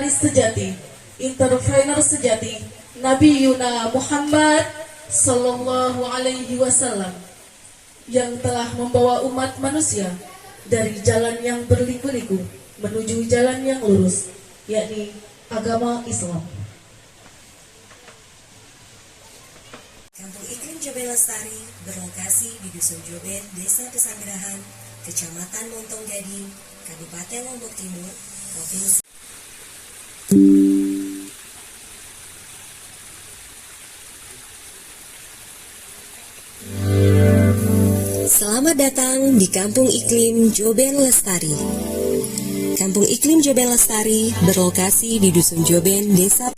sejati, entrepreneur sejati, Nabi Yuna Muhammad Sallallahu Alaihi Wasallam yang telah membawa umat manusia dari jalan yang berliku-liku menuju jalan yang lurus, yakni agama Islam. Kampung Iklim Joben Lestari berlokasi di Dusun Joben, Desa Pesanggerahan, Kecamatan Montong Gading, Kabupaten Lombok Timur, Provinsi. Selamat datang di Kampung Iklim Joben Lestari. Kampung Iklim Joben Lestari berlokasi di Dusun Joben, Desa.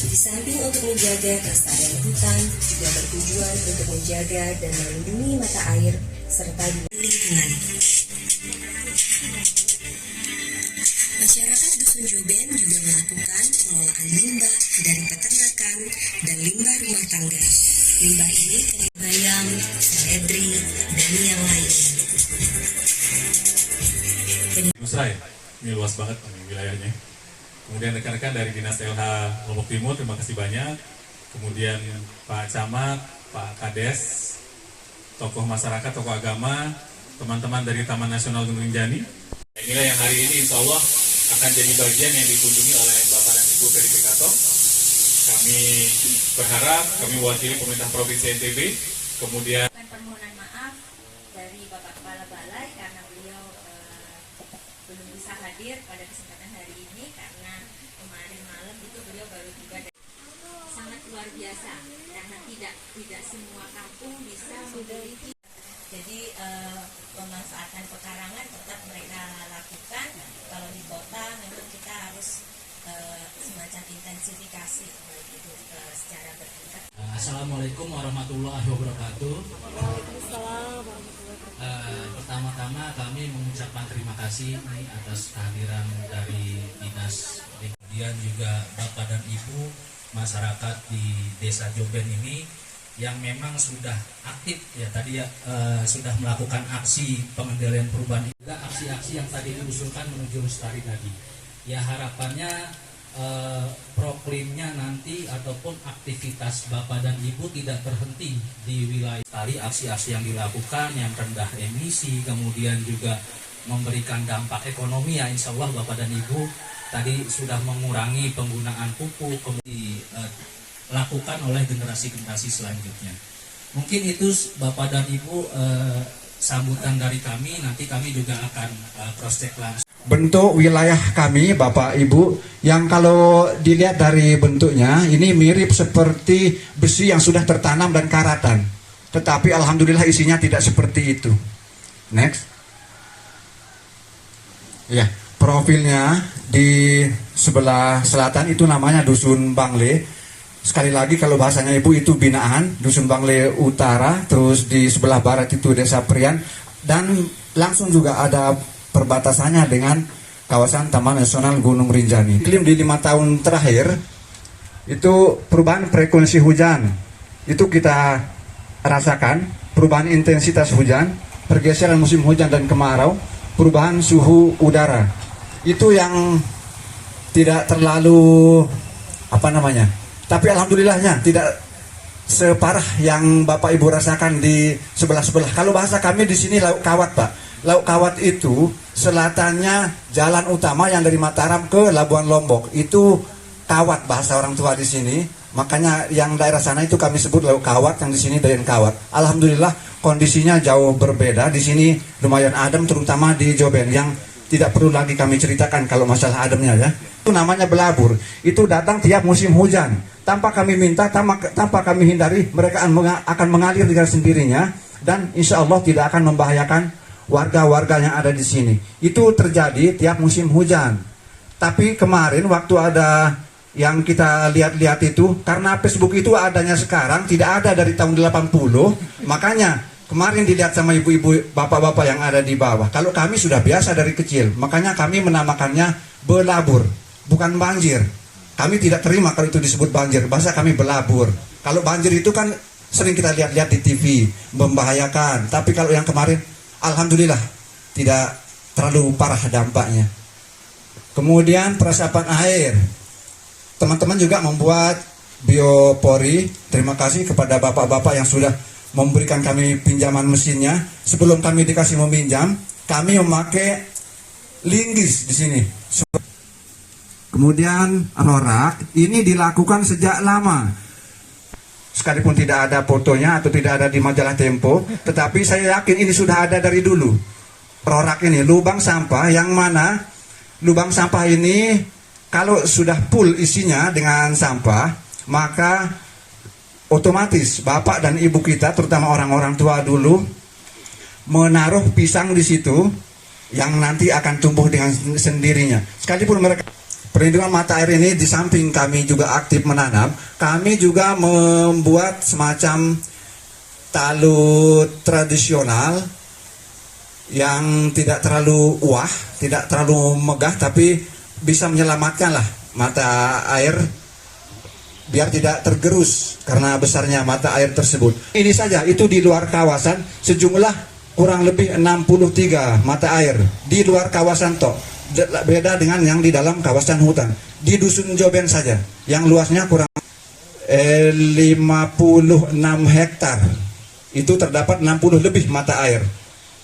Di samping untuk menjaga kelestarian hutan, juga bertujuan untuk menjaga dan melindungi mata air serta lingkungan. Masyarakat Dusun Joben juga melakukan pengelolaan limbah dari peternakan dan limbah rumah tangga. Limbah ini bayam, seledri, dan yang lain. Nusra ya, ini luas banget ini wilayahnya. Kemudian rekan-rekan dari Dinas LH Lombok Timur, terima kasih banyak. Kemudian Pak Camat, Pak Kades, tokoh masyarakat, tokoh agama, teman-teman dari Taman Nasional Gunung Rinjani. Inilah yang hari ini insya Allah akan jadi bagian yang dikunjungi oleh Bapak dan Ibu verifikator. Kami berharap, kami mewakili pemerintah Provinsi NTB, kemudian permohonan maaf dari Bapak Kepala Balai karena beliau belum bisa hadir pada kesempatan hari ini karena kemarin malam itu beliau baru tiba. Sangat luar biasa karena tidak semua kampung bisa memiliki. Jadi pemanfaatan pekarangan tetap mereka lakukan. Kalau di kota memang kita harus semacam intensifikasi gitu, secara bertingkat. Assalamualaikum warahmatullahi wabarakatuh. Pertama-tama kami mengucapkan terima kasih atas kehadiran dari dinas, kemudian juga Bapak dan Ibu masyarakat di Desa Joben ini yang memang sudah aktif ya tadi ya sudah melakukan aksi pengendalian perubahan, juga aksi-aksi yang tadi diusulkan menuju lestari tadi. Ya harapannya proklimnya nanti ataupun aktivitas Bapak dan Ibu tidak terhenti di wilayah lestari. Aksi-aksi yang dilakukan yang rendah emisi, kemudian juga memberikan dampak ekonomi ya insya Allah Bapak dan Ibu tadi sudah mengurangi penggunaan pupuk, kemudian lakukan oleh generasi-generasi selanjutnya. Mungkin itu Bapak dan Ibu sambutan dari kami, nanti kami juga akan cross check langsung. Bentuk wilayah kami Bapak Ibu yang kalau dilihat dari bentuknya ini mirip seperti besi yang sudah tertanam dan karatan. Tetapi alhamdulillah isinya tidak seperti itu. Next. Ya, profilnya di sebelah selatan itu namanya Dusun Bangle. Sekali lagi kalau bahasanya Ibu itu binaan, Dusun Bangle Utara, terus di sebelah barat itu Desa Prian, dan langsung juga ada perbatasannya dengan kawasan Taman Nasional Gunung Rinjani. Iklim di 5 tahun terakhir, itu perubahan frekuensi hujan, itu kita rasakan, perubahan intensitas hujan, pergeseran musim hujan dan kemarau, perubahan suhu udara. Itu yang tidak terlalu, tapi alhamdulillahnya tidak separah yang Bapak Ibu rasakan di sebelah-sebelah. Kalau bahasa kami di sini lauk kawat, Pak. Lauk kawat itu selatannya jalan utama yang dari Mataram ke Labuan Lombok. Itu kawat bahasa orang tua di sini. Makanya yang daerah sana itu kami sebut lauk kawat, yang di sini dayan kawat. Alhamdulillah kondisinya jauh berbeda. Di sini lumayan adem, terutama di Joben yang tidak perlu lagi kami ceritakan kalau masalah ademnya ya. Itu namanya belabur. Itu datang tiap musim hujan. Tanpa kami minta, tanpa kami hindari, mereka akan mengalir dengan sendirinya dan insya Allah tidak akan membahayakan warga-warga yang ada di sini. Itu terjadi tiap musim hujan. Tapi kemarin waktu ada yang kita lihat-lihat itu, karena Facebook itu adanya sekarang, tidak ada dari tahun 80, makanya kemarin dilihat sama ibu-ibu, bapak-bapak yang ada di bawah. Kalau kami sudah biasa dari kecil, makanya kami menamakannya belabur, bukan banjir. Kami tidak terima kalau itu disebut banjir, bahasa kami belabur. Kalau banjir itu kan sering kita lihat-lihat di TV, membahayakan. Tapi kalau yang kemarin, alhamdulillah tidak terlalu parah dampaknya. Kemudian peresapan air. Teman-teman juga membuat biopori. Terima kasih kepada bapak-bapak yang sudah memberikan kami pinjaman mesinnya. Sebelum kami dikasih meminjam, kami memakai linggis di sini. Kemudian rorak ini dilakukan sejak lama. Sekalipun tidak ada fotonya atau tidak ada di majalah Tempo, tetapi saya yakin ini sudah ada dari dulu. Rorak ini lubang sampah yang mana lubang sampah ini kalau sudah full isinya dengan sampah, maka otomatis bapak dan ibu kita, terutama orang-orang tua dulu, menaruh pisang di situ yang nanti akan tumbuh dengan sendirinya. Sekalipun mereka perlindungan mata air ini, di samping kami juga aktif menanam, kami juga membuat semacam talut tradisional yang tidak terlalu wah, tidak terlalu megah, tapi bisa menyelamatkan lah mata air biar tidak tergerus karena besarnya mata air tersebut. Ini saja, itu di luar kawasan sejumlah kurang lebih 63 mata air di luar kawasan tok. Beda dengan yang di dalam kawasan hutan. Di Dusun Joben saja yang luasnya kurang 56 hektar. Itu terdapat 60 lebih mata air.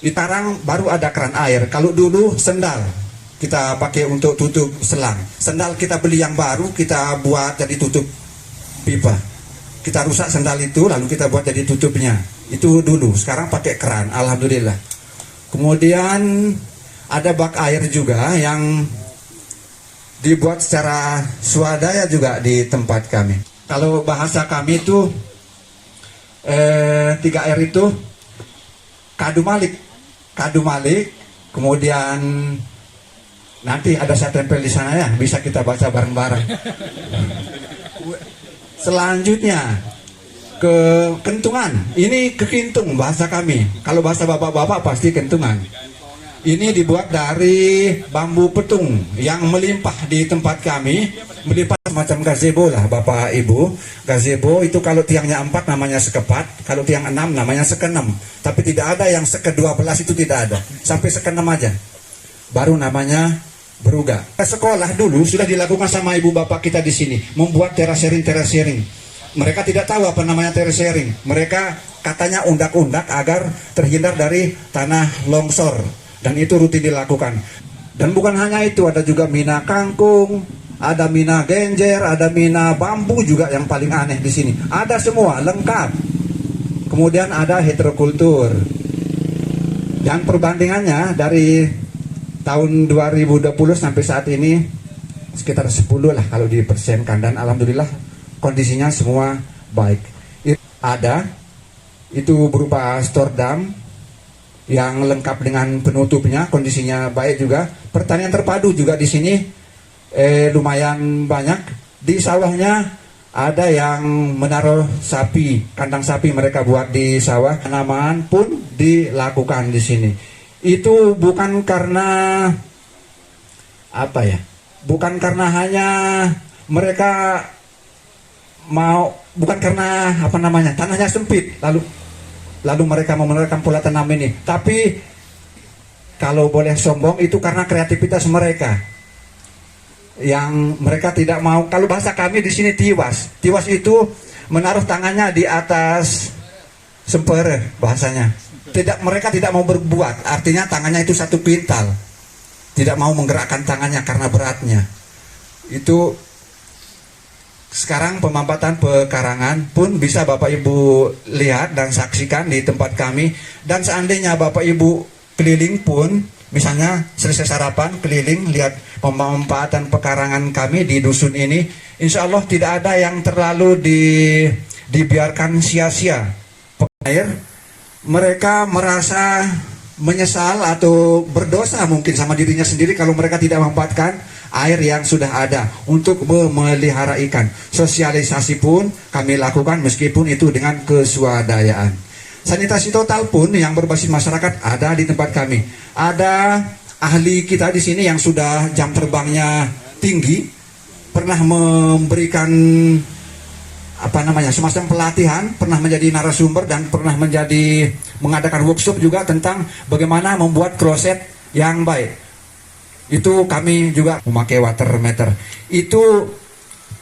Sekarang baru ada keran air. Kalau dulu sendal kita pakai untuk tutup selang. Sendal kita beli yang baru, kita buat jadi tutup pipa. Kita rusak sendal itu lalu kita buat jadi tutupnya. Itu dulu. Sekarang pakai keran, alhamdulillah. Kemudian ada bak air juga yang dibuat secara swadaya juga di tempat kami. Kalau bahasa kami itu 3R itu kadu malik, kemudian nanti ada saya tempel di sana ya, bisa kita baca bareng-bareng. Selanjutnya ke kentungan, ini kekintung bahasa kami. Kalau bahasa bapak-bapak pasti kentungan. Ini dibuat dari bambu petung yang melimpah di tempat kami, melimpah semacam gazebo lah Bapak Ibu. Gazebo itu kalau tiangnya 4 namanya sekepat, kalau tiang 6 namanya sekenem. Tapi tidak ada yang seke-12 itu tidak ada, sampai sekenem aja. Baru namanya beruga. Sekolah dulu sudah dilakukan sama ibu bapak kita di sini, membuat terasering. Mereka tidak tahu apa namanya terasering. Mereka katanya undak-undak agar terhindar dari tanah longsor. Dan itu rutin dilakukan. Dan bukan hanya itu, ada juga mina kangkung, ada mina genjer, ada mina bambu juga yang paling aneh di sini. Ada semua, lengkap. Kemudian ada heterokultur. Dan perbandingannya dari tahun 2020 sampai saat ini sekitar 10 lah kalau dipersenkan. Dan alhamdulillah kondisinya semua baik. Ada, itu berupa stordam yang lengkap dengan penutupnya, kondisinya baik juga. Pertanian terpadu juga di sini lumayan banyak. Di sawahnya ada yang menaruh sapi, kandang sapi mereka buat di sawah. Tanaman pun dilakukan di sini. Itu bukan karena apa ya? Bukan karena hanya mereka mau, bukan karena apa namanya, tanahnya sempit lalu mereka mau menerapkan pola tanam ini. Tapi kalau boleh sombong itu karena kreativitas mereka yang mereka tidak mau. Kalau bahasa kami di sini tiwas itu menaruh tangannya di atas sempere bahasanya. Mereka tidak mau berbuat, artinya tangannya itu 1 pintal, tidak mau menggerakkan tangannya karena beratnya. Itu sekarang pemampatan pekarangan pun bisa Bapak Ibu lihat dan saksikan di tempat kami. Dan seandainya Bapak Ibu keliling pun, misalnya selesai sarapan keliling lihat pemampatan pekarangan kami di dusun ini, insya Allah tidak ada yang terlalu dibiarkan sia-sia. Air, mereka merasa menyesal atau berdosa mungkin sama dirinya sendiri kalau mereka tidak memanfaatkan air yang sudah ada untuk memelihara ikan. Sosialisasi pun kami lakukan meskipun itu dengan keswadayaan. Sanitasi total pun yang berbasis masyarakat ada di tempat kami. Ada ahli kita di sini yang sudah jam terbangnya tinggi, pernah memberikan apa namanya semacam pelatihan, pernah menjadi narasumber dan pernah mengadakan workshop juga tentang bagaimana membuat kloset yang baik. Itu kami juga memakai water meter. Itu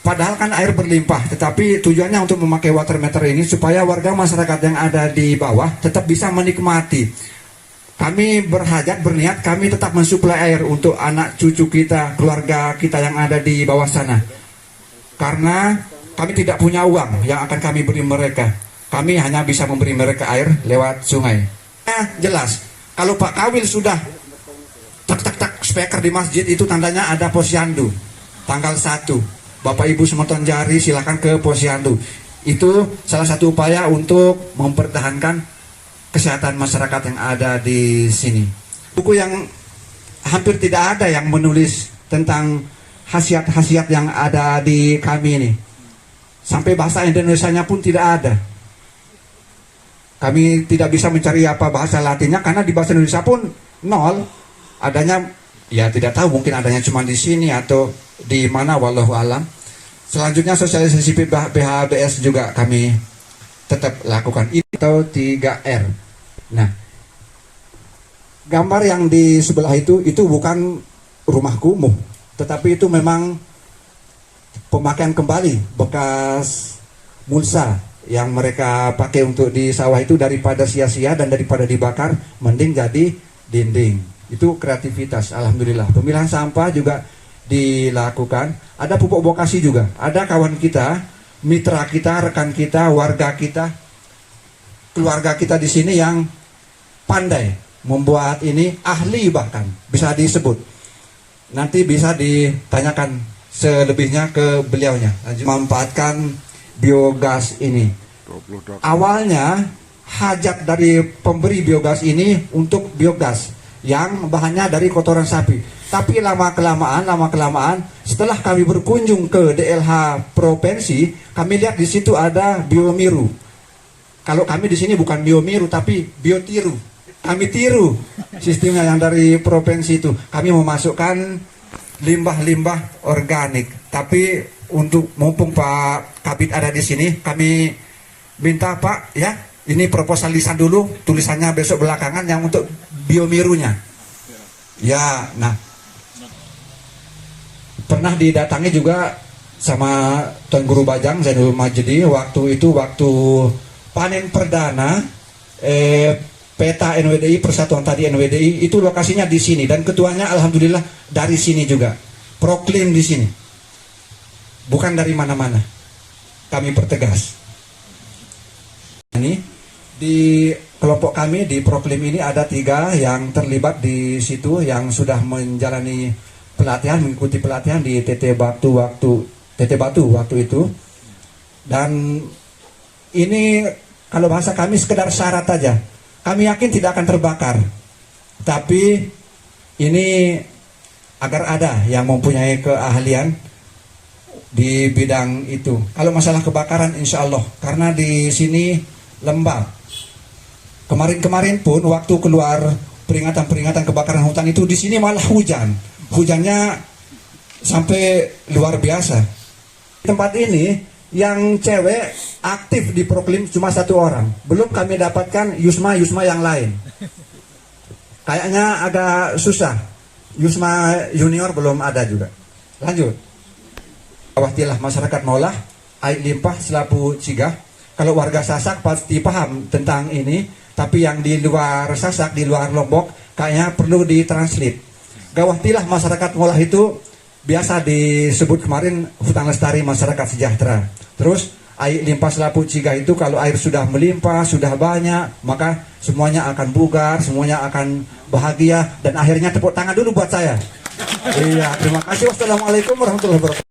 padahal kan air berlimpah, tetapi tujuannya untuk memakai water meter ini supaya warga masyarakat yang ada di bawah tetap bisa menikmati. Kami berhajat, berniat, kami tetap mensuplai air untuk anak cucu kita, keluarga kita yang ada di bawah sana. Karena kami tidak punya uang yang akan kami beri mereka. Kami hanya bisa memberi mereka air lewat sungai. Jelas, kalau Pak Kawil sudah tak speaker di masjid, itu tandanya ada posyandu. Tanggal 1, Bapak Ibu semeton jari silakan ke posyandu. Itu salah satu upaya untuk mempertahankan kesehatan masyarakat yang ada di sini. Buku yang hampir tidak ada yang menulis tentang khasiat-khasiat yang ada di kami ini. Sampai bahasa Indonesianya pun tidak ada. Kami tidak bisa mencari apa bahasa Latinnya karena di bahasa Indonesia pun nol. Adanya ya tidak tahu, mungkin adanya cuma di sini atau di mana, wallahu alam. Selanjutnya sosialisasi PHBS juga kami tetap lakukan. Itu 3R. Nah, gambar yang di sebelah itu bukan rumah kumuh, tetapi itu memang pemakaian kembali bekas mulsa yang mereka pakai untuk di sawah itu. Daripada sia-sia dan daripada dibakar, mending jadi dinding. Itu kreativitas, alhamdulillah. Pemilahan sampah juga dilakukan. Ada pupuk bokasi juga. Ada kawan kita, mitra kita, rekan kita, warga kita, keluarga kita di sini yang pandai membuat ini, ahli bahkan bisa disebut. Nanti bisa ditanyakan selebihnya ke beliaunya. Memanfaatkan biogas ini. Awalnya hajat dari pemberi biogas ini untuk biogas yang bahannya dari kotoran sapi. Tapi lama kelamaan setelah kami berkunjung ke DLH provinsi, kami lihat di situ ada biomiru. Kalau kami di sini bukan biomiru tapi biotiru. Kami tiru sistemnya yang dari provinsi itu. Kami memasukkan limbah-limbah organik. Tapi untuk mumpung Pak Kabid ada di sini, kami minta Pak ya, ini proposal lisan dulu, tulisannya besok belakangan yang untuk biomirunya. Ya, nah pernah didatangi juga sama Tuan Guru Bajang Zainul Majdi waktu panen perdana peta NWDI, Persatuan Tadi NWDI, itu lokasinya di sini dan ketuanya alhamdulillah dari sini juga. Proklaim di sini. Bukan dari mana-mana. Kami pertegas. Ini di kelompok kami di Proklaim ini ada 3 yang terlibat di situ yang sudah menjalani pelatihan, mengikuti pelatihan di TT Batu waktu itu. Dan ini kalau bahasa kami sekedar syarat aja. Kami yakin tidak akan terbakar. Tapi ini agar ada yang mempunyai keahlian di bidang itu. Kalau masalah kebakaran insya Allah, karena di sini lembab. Kemarin-kemarin pun waktu keluar peringatan kebakaran hutan itu di sini malah hujan. Hujannya sampai luar biasa. Tempat ini yang cewek aktif di Proklaim cuma 1 orang. Belum kami dapatkan Yusma yang lain. Kayaknya agak susah. Yusma Junior belum ada juga. Lanjut. Awatilah masyarakat Maulah, air limpah selapu cigah. Kalau warga Sasak pasti paham tentang ini, tapi yang di luar Sasak, di luar Lombok, kayaknya perlu ditranslate. Gawatilah masyarakat Maulah itu biasa disebut kemarin hutan lestari masyarakat sejahtera. Terus air limpah selapu cigah itu kalau air sudah melimpah, sudah banyak, maka semuanya akan bugar, semuanya akan bahagia, dan akhirnya tepuk tangan dulu buat saya. Iya, terima kasih. Wassalamualaikum warahmatullahi wabarakatuh.